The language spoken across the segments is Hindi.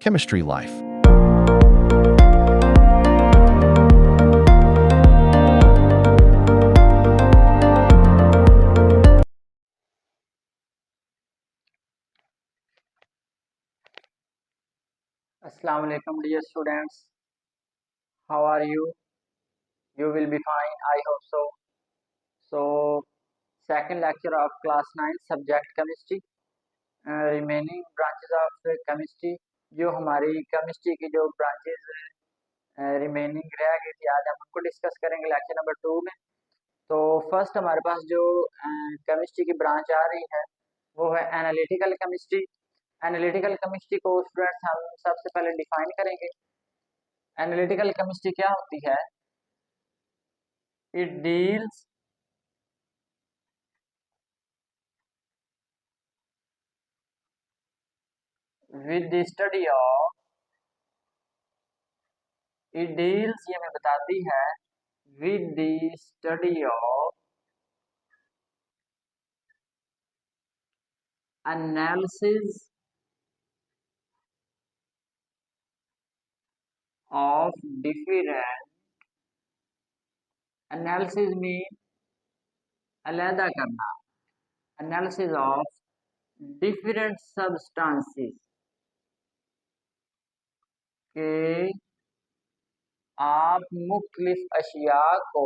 Chemistry Life. Assalamu alaikum dear students. How are you? You will be fine, I hope so. So, second lecture of class 9 subject chemistry, remaining branches of chemistry. जो हमारी केमिस्ट्री की जो ब्रांचेज रिमेनिंग रह गई थी, आज हम उनको डिस्कस करेंगे लेक्चर नंबर 2 में। तो फर्स्ट हमारे पास जो केमिस्ट्री की ब्रांच आ रही है वो है एनालिटिकल केमिस्ट्री। एनालिटिकल केमिस्ट्री को स्टूडेंट्स हम सबसे पहले डिफाइन करेंगे। एनालिटिकल केमिस्ट्री क्या होती है? It deals with the study of, it deals ये हमें बताती है with the study of analysis of different, analysis mean अलहदा करना, analysis of different substances के आप मुख्तलिफ अशिया को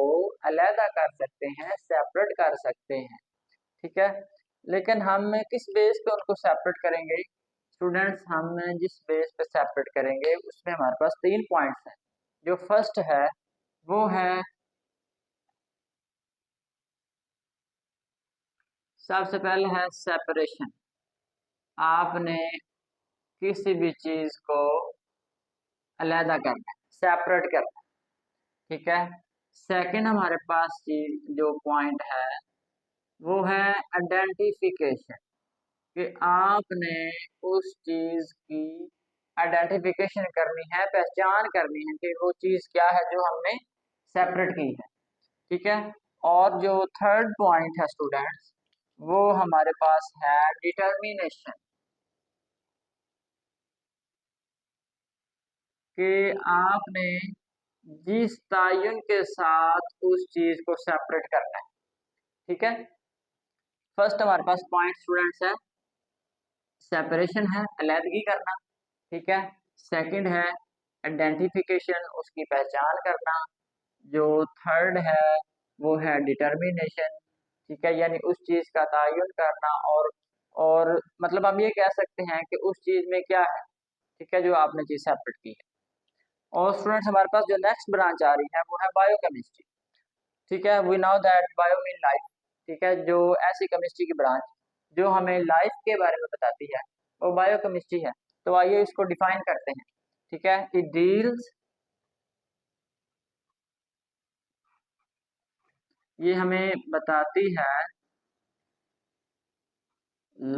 अलहदा कर सकते हैं, सेपरेट कर सकते हैं, ठीक है। लेकिन हम किस बेस पे उनको सेपरेट करेंगे स्टूडेंट्स? हम जिस बेस पे सेपरेट करेंगे उसमें हमारे पास 3 पॉइंट्स हैं। जो फर्स्ट है वो है, सबसे पहले है सेपरेशन। आपने किसी भी चीज को अलहदा करना है, सेपरेट करना है, ठीक है। सेकंड हमारे पास चीज जो पॉइंट है वो है आइडेंटिफिकेशन, कि आपने उस चीज की आइडेंटिफिकेशन करनी है, पहचान करनी है कि वो चीज क्या है जो हमने सेपरेट की है, ठीक है। और जो थर्ड पॉइंट है स्टूडेंट्स वो हमारे पास है डिटर्मिनेशन, कि आपने जिस तयन के साथ उस चीज को सेपरेट करना है, ठीक है। फर्स्ट हमारे पास पॉइंट स्टूडेंट्स है सेपरेशन, है अलहदगी करना, ठीक है। सेकंड है आइडेंटिफिकेशन, उसकी पहचान करना। जो थर्ड है वो है डिटर्मिनेशन, ठीक है, यानी उस चीज का तयन करना। और मतलब हम ये कह सकते हैं कि उस चीज में क्या है, ठीक है, जो आपने चीज सेपरेट की है। और स्टूडेंट्स हमारे पास जो नेक्स्ट ब्रांच आ रही है वो है बायोकेमिस्ट्री, ठीक है। We know that bio mean life, ठीक है। जो ऐसी केमिस्ट्री की ब्रांच जो हमें लाइफ के बारे में बताती है वो बायोकेमिस्ट्री है। तो आइए इसको डिफाइन करते हैं, ठीक है। इट डील्स, ये हमें बताती है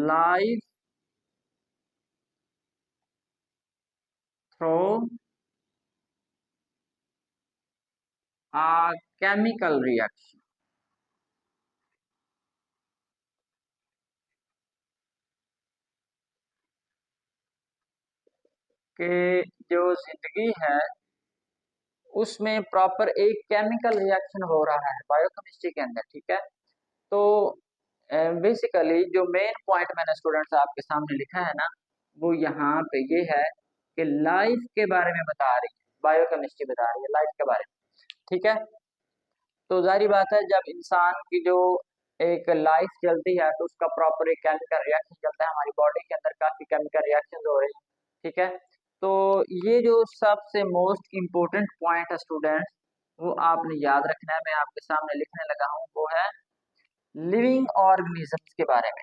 लाइफ थ्रू आ केमिकल रिएक्शन, के जो जिंदगी है उसमें प्रॉपर एक केमिकल रिएक्शन हो रहा है बायोकेमिस्ट्री के अंदर, ठीक है। तो बेसिकली जो मेन पॉइंट मैंने स्टूडेंट्स आपके सामने लिखा है ना वो यहाँ पे ये है कि लाइफ के बारे में बता रही है, बायोकेमिस्ट्री बता रही है लाइफ के बारे में, ठीक है। तो जाहिर बात है जब इंसान की जो एक लाइफ चलती है तो उसका प्रॉपर एक केमिकल रिएक्शन चलता है, हमारी बॉडी के अंदर काफी केमिकल रिएक्शन हो रहे हैं, ठीक है। तो ये जो सबसे मोस्ट इम्पोर्टेंट पॉइंट है स्टूडेंट्स वो आपने याद रखना है, मैं आपके सामने लिखने लगा हूँ, वो है लिविंग ऑर्गेनिजम्स के बारे में।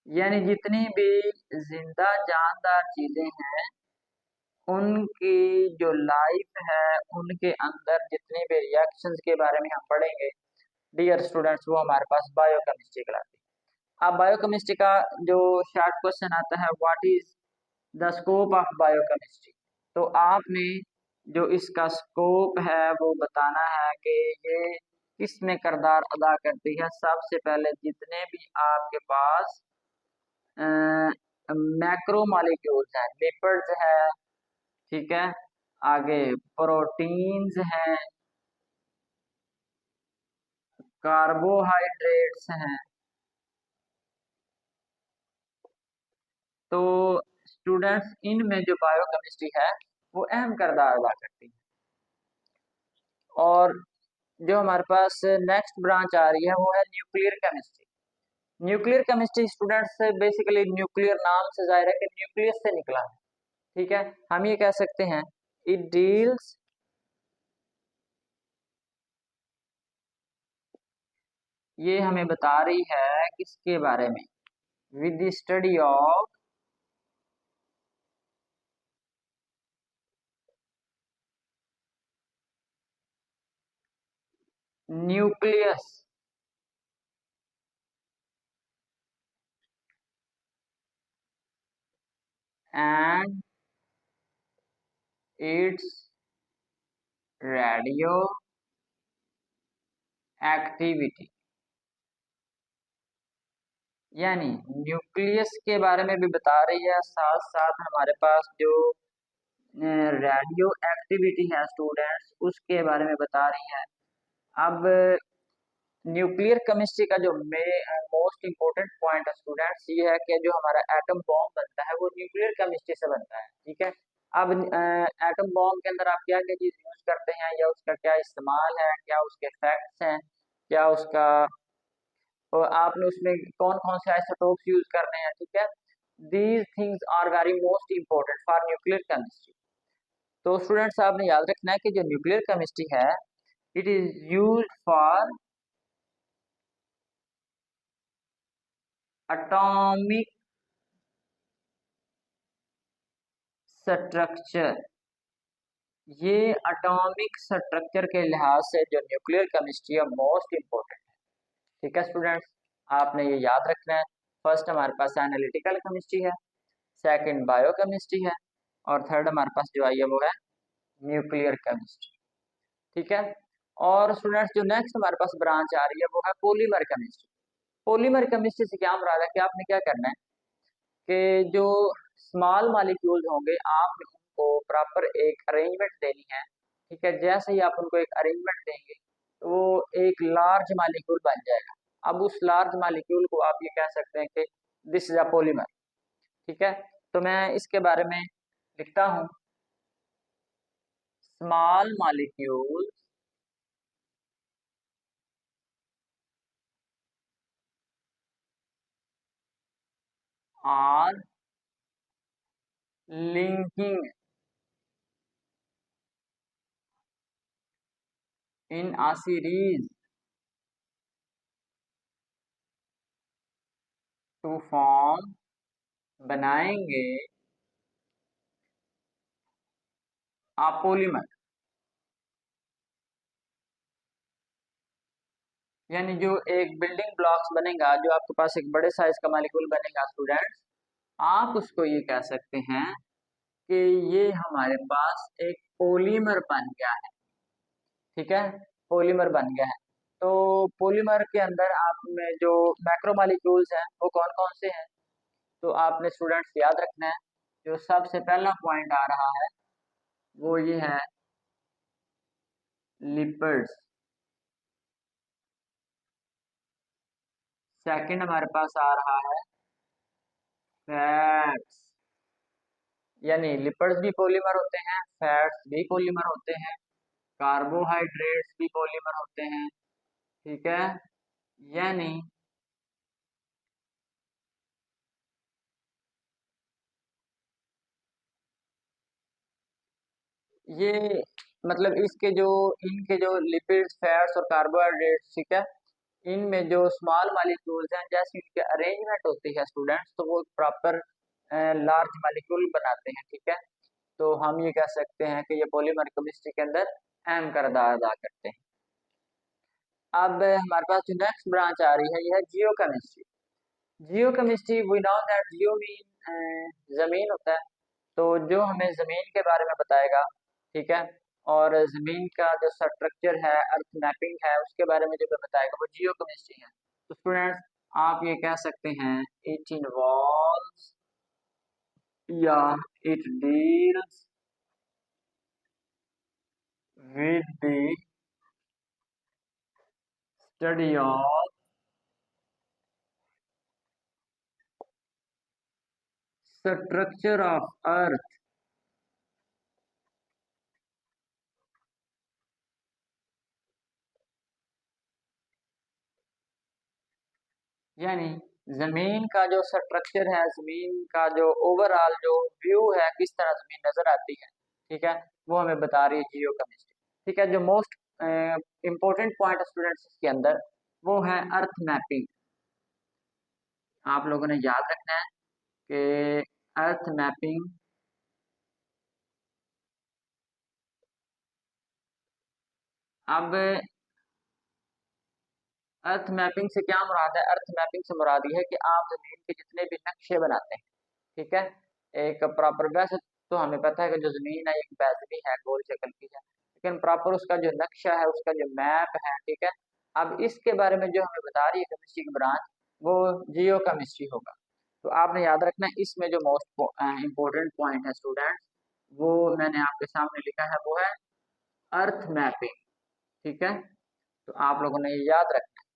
यानी जितनी भी जिंदा जानदार चीजें हैं उनकी जो लाइफ है उनके अंदर जितने भी रिएक्शंस के बारे में हम पढ़ेंगे डियर स्टूडेंट्स वो हमारे पास बायोकेमिस्ट्री कहलाती है। अब बायोकेमिस्ट्री का जो शॉर्ट क्वेश्चन आता है, what is the scope of biochemistry, तो आपने जो इसका स्कोप है वो बताना है कि ये किस में किरदार अदा करती है। सबसे पहले जितने भी आपके पास मैक्रो मॉलिक्यूल्स हैं, लिपिड्स है, ठीक है, आगे प्रोटीन्स हैं, कार्बोहाइड्रेट्स हैं। तो स्टूडेंट्स इनमें जो बायोकेमिस्ट्री है वो अहम किरदार अदा करती है। और जो हमारे पास नेक्स्ट ब्रांच आ रही है वो है nuclear chemistry. Nuclear chemistry students basically nuclear नाम से जाहिर है कि न्यूक्लियस से निकला है, ठीक है। हम ये कह सकते हैं इट डील्स ये हमें बता रही है किसके बारे में, with the study of nucleus and it's radio activity. यानी न्यूक्लियस के बारे में भी बता रही है, साथ साथ हमारे पास जो रेडियो एक्टिविटी है स्टूडेंट्स उसके बारे में बता रही है। अब न्यूक्लियर केमिस्ट्री का जो मोस्ट इम्पोर्टेंट पॉइंट है स्टूडेंट्स ये है कि जो हमारा एटम बॉम्ब बनता है वो न्यूक्लियर केमिस्ट्री से बनता है, ठीक है। अब एटम बॉम्ब के अंदर आप क्या क्या चीज यूज करते हैं या उसका क्या इस्तेमाल है, क्या उसके फैक्ट्स हैं, क्या उसका और आपने उसमें कौन कौन से आइसोटोप्स यूज करने हैं, ठीक है। These things are very most important for nuclear chemistry. तो स्टूडेंट्स आपने याद रखना है कि जो न्यूक्लियर केमिस्ट्री है it is use for atomic structure. ये एटॉमिक स्ट्रक्चर के लिहाज से जो न्यूक्लियर केमिस्ट्री है मोस्ट इम्पोर्टेंट है, ठीक है स्टूडेंट्स। आपने ये याद रखना है। फर्स्ट हमारे पास एनालिटिकल केमिस्ट्री है, सेकंड बायोकेमिस्ट्री है, और थर्ड हमारे पास जो आई है वो है न्यूक्लियर केमिस्ट्री, ठीक है। और स्टूडेंट्स जो नेक्स्ट हमारे पास ब्रांच आ रही है वो है पॉलीमर केमिस्ट्री। पॉलीमर केमिस्ट्री से क्या मुराद है कि आपने क्या करना है कि जो स्मॉल मॉलिक्यूल्स होंगे आपने उनको प्रॉपर एक अरेंजमेंट देनी है, ठीक है। जैसे ही आप उनको एक अरेंजमेंट देंगे तो वो एक लार्ज मॉलिक्यूल बन जाएगा। अब उस लार्ज मॉलिक्यूल को आप ये कह सकते हैं कि दिस इज अ पॉलीमर, ठीक है। तो मैं इसके बारे में लिखता हूँ, small molecule are linking in a series to form, बनाएंगे अ पॉलीमर। यानी जो एक बिल्डिंग ब्लॉक्स बनेगा, जो आपके पास एक बड़े साइज का मॉलिक्यूल बनेगा स्टूडेंट्स, आप उसको ये कह सकते हैं कि ये हमारे पास एक पॉलीमर बन गया है, ठीक है। पॉलीमर बन गया है। तो पॉलीमर के अंदर आप में जो मैक्रो मॉलिक्यूल्स हैं वो कौन कौन से हैं, तो आपने स्टूडेंट्स याद रखना है। जो सबसे पहला पॉइंट आ रहा है वो ये है लिपिड्स। सेकंड हमारे पास आ रहा है फैट्स। यानी लिपिड्स भी पॉलीमर होते हैं, फैट्स भी पॉलीमर होते हैं, कार्बोहाइड्रेट्स भी पॉलीमर होते हैं, ठीक है। यानी ये मतलब इसके जो इनके जो लिपिड्स फैट्स और कार्बोहाइड्रेट्स, ठीक है, इनमें जो स्मॉल मॉलिक्यूल्स हैं जैसे इनके अरेंजमेंट होती है स्टूडेंट्स तो वो प्रॉपर लार्ज मॉलिक्यूल बनाते हैं, ठीक है। तो हम ये कह सकते हैं कि ये पॉलीमर केमिस्ट्री के अंदर अहम किरदार अदा करते हैं। अब हमारे पास जो नेक्स्ट ब्रांच आ रही है ये है geochemistry. Geochemistry we know that geo mean जमीन होता है, तो जो हमें जमीन के बारे में बताएगा, ठीक है, और जमीन का जो स्ट्रक्चर है, अर्थ मैपिंग है, उसके बारे में जो हमें बताएगा वो जियो केमिस्ट्री है। तो स्टूडेंट्स आप ये कह सकते हैं इट इन्वॉल्व्स या it deals with the study of structure of earth, यानी जमीन का जो स्ट्रक्चर है, जमीन का जो ओवरऑल जो व्यू है, किस तरह जमीन नजर आती है, ठीक है, वो हमें बता रही है जियो केमिस्ट्री। ठीक है, जो मोस्ट इंपॉर्टेंट पॉइंट स्टूडेंट्स के अंदर वो है अर्थ मैपिंग। आप लोगों ने याद रखना है कि अर्थ मैपिंग, अब अर्थ मैपिंग से क्या मुराद है? अर्थ मैपिंग से मुराद ये है कि आप जमीन के जितने भी नक्शे बनाते हैं, ठीक है, एक प्रॉपर, वैसे तो हमें पता है कि जो जमीन है एक वैसे है, गोल शक्ल की है, लेकिन प्रॉपर उसका जो नक्शा है, उसका जो मैप है, ठीक है, अब इसके बारे में जो हमें बता रही है केमिस्ट्री की ब्रांच, वो जियो केमिस्ट्री होगा। तो आपने याद रखना है, इसमें जो मोस्ट इम्पोर्टेंट पॉइंट है स्टूडेंट्स, वो मैंने आपके सामने लिखा है, वो है अर्थ मैपिंग। ठीक है, तो आप लोगों ने ये याद रखना है।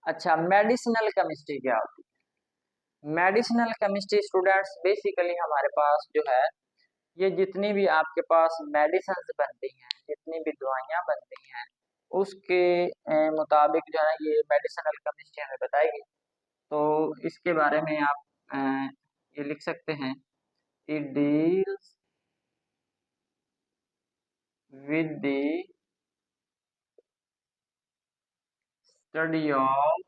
अच्छा, मेडिसिनल केमिस्ट्री क्या होती है? मेडिसिनल केमिस्ट्री स्टूडेंट्स बेसिकली हमारे पास जो है, ये जितनी भी आपके पास मेडिसिन बनती हैं, जितनी भी दवाइयाँ बनती हैं, उसके मुताबिक जो है ये मेडिसिनल केमिस्ट्री हमें बताएगी। तो इसके बारे में आप ये लिख सकते हैं, it deals with the study of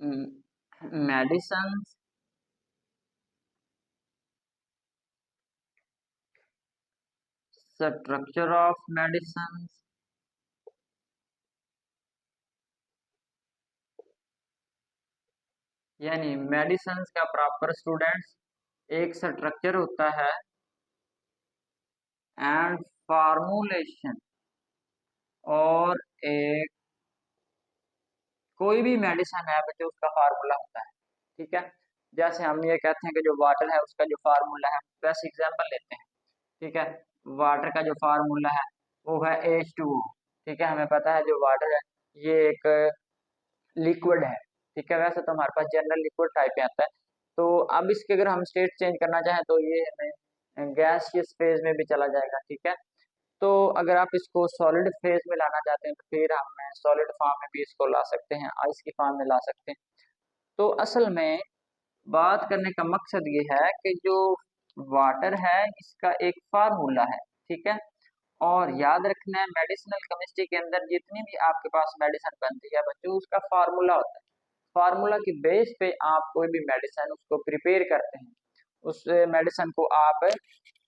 medicine, structure of medicine, यानी मेडिसिन का प्रॉपर स्टूडेंट्स एक स्ट्रक्चर होता है एंड फार्मूलेशन, और एक कोई भी मेडिसिन है बच्चों उसका फार्मूला होता है। ठीक है, जैसे हम ये कहते हैं कि जो वाटर है उसका जो फार्मूला है, वैसे एग्जांपल लेते हैं। ठीक है, वाटर का जो फार्मूला है वो है H2O। ठीक है, हमें पता है जो वाटर है ये एक लिक्विड है। ठीक है, वैसे तो हमारे पास जनरल लिक्विड टाइप में आता है। तो अब इसके अगर हम स्टेट चेंज करना चाहें तो ये हमें गैसियस फेज में भी चला जाएगा। ठीक है, तो अगर आप इसको सॉलिड फेज में लाना चाहते हैं तो फिर हम सॉलिड फॉर्म में भी इसको ला सकते हैं, आइस की फॉर्म में ला सकते हैं। तो असल में बात करने का मकसद ये है कि जो वाटर है इसका एक फार्मूला है। ठीक है, और याद रखना है मेडिसिनल केमिस्ट्री के अंदर जितनी भी आपके पास मेडिसिन बनती है बच्चों, उसका फार्मूला होता है। फार्मूला की बेस पे आप कोई भी मेडिसिन उसको प्रिपेयर करते हैं, उस मेडिसिन को आप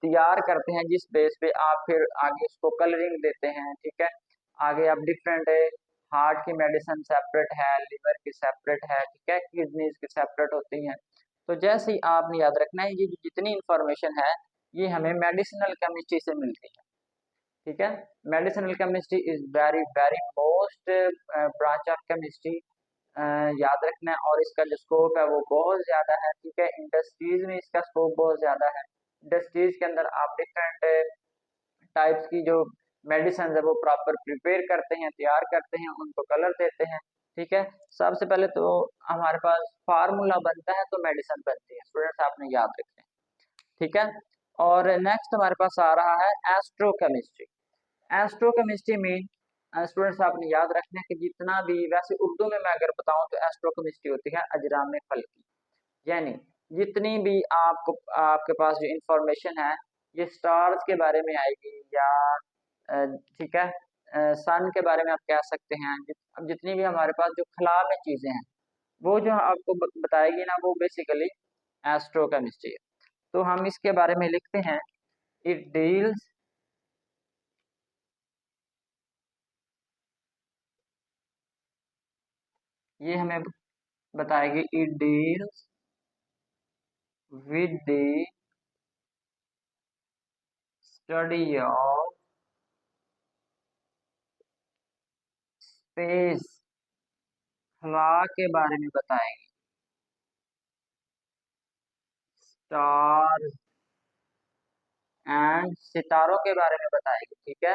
तैयार करते हैं, जिस बेस पे आप फिर आगे उसको कलरिंग देते हैं। ठीक है, आगे आप डिफरेंट हार्ट की मेडिसिन सेपरेट है, लिवर की सेपरेट है, ठीक है, किडनीज की सेपरेट होती हैं। तो जैसे ही आपने याद रखना है, ये जितनी इंफॉर्मेशन है ये हमें मेडिसिनल केमिस्ट्री से मिलती है। ठीक है, medicinal chemistry is very very most branch of chemistry, याद रखना है। और इसका जो स्कोप है वो बहुत ज्यादा है। ठीक है, इंडस्ट्रीज में इसका स्कोप बहुत ज्यादा है। इंडस्ट्रीज के अंदर आप डिफरेंट टाइप्स की जो मेडिसिन है वो प्रॉपर प्रिपेयर करते हैं, तैयार करते हैं, उनको कलर देते हैं। ठीक है, सबसे पहले तो हमारे पास फार्मूला बनता है तो मेडिसिन बनती है, स्टूडेंट्स आपने याद रखना है। ठीक है, और नेक्स्ट हमारे पास आ रहा है एस्ट्रोकेमिस्ट्री। एस्ट्रोकेमिस्ट्री मीन स्टूडेंट्स आपने याद रखना है कि जितना भी, वैसे उर्दू में मैं अगर बताऊं तो एस्ट्रोकेमिस्ट्री होती है अजराम फल्की, यानी जितनी भी आपको आपके पास जो इंफॉर्मेशन है ये स्टार्स के बारे में आएगी, या ठीक है, सन के बारे में आप कह सकते हैं। अब जितनी भी हमारे पास जो खला में चीजें हैं वो जो आपको बताएगी ना, वो बेसिकली एस्ट्रोकेमिस्ट्री है। तो हम इसके बारे में लिखते हैं, इट डील्स ये हमें बताएगी, it deals with the study of space, हवा के बारे में बताएगी। स्टार एंड सितारों के बारे में बताएगी। ठीक है,